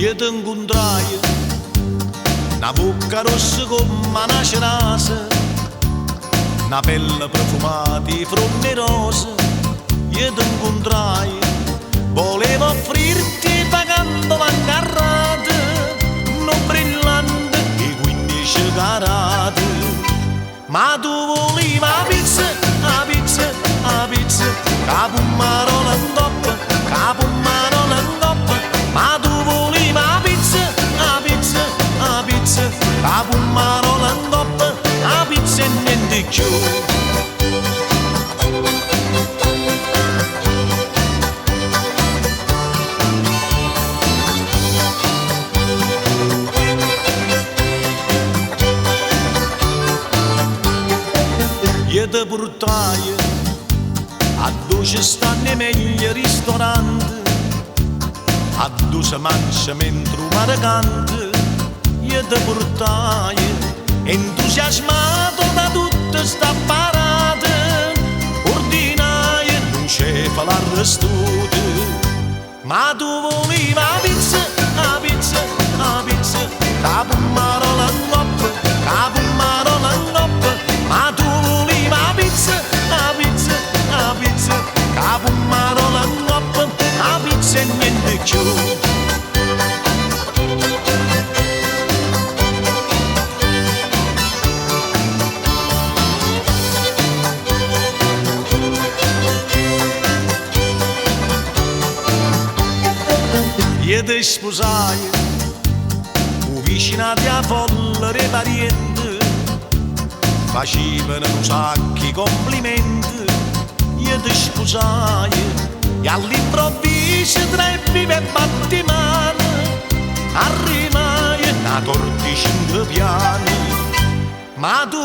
io ti incontrai, una bocca rossa come una cerasa, una pelle profumata di fronde rose. Io ti incontrai, volevo offrirti pagando bancarrate, non brillante di 15 carati. Ma tu volevi la pizza, la pizza, la pizza, capo marola in coppa, capo marola in coppa. Ma tu volevi la pizza, la pizza, la pizza, capo marola in coppa, la pizza e niente più. Io ti portai a dove ci stanno i meglio ristoranti, a dove si mangia mentre un mare canta. Io ti portai entusiasmato da tutta sta parata, ordinai e non c'è fa l'arrestuto. Ma tu volevi la pizza, la pizza, la pizza, capo marola in coppa, capo marola in coppa. Ma tu volevi la pizza, la pizza, la pizza, capo marola in coppa, la pizza e niente più. Io ti sposai, vichinati a folla dei parenti, facevano un sacco complimenti. Io ti sposai e all'improvviso tra i vive battimani arrivai una torta 5 piani. Ma tu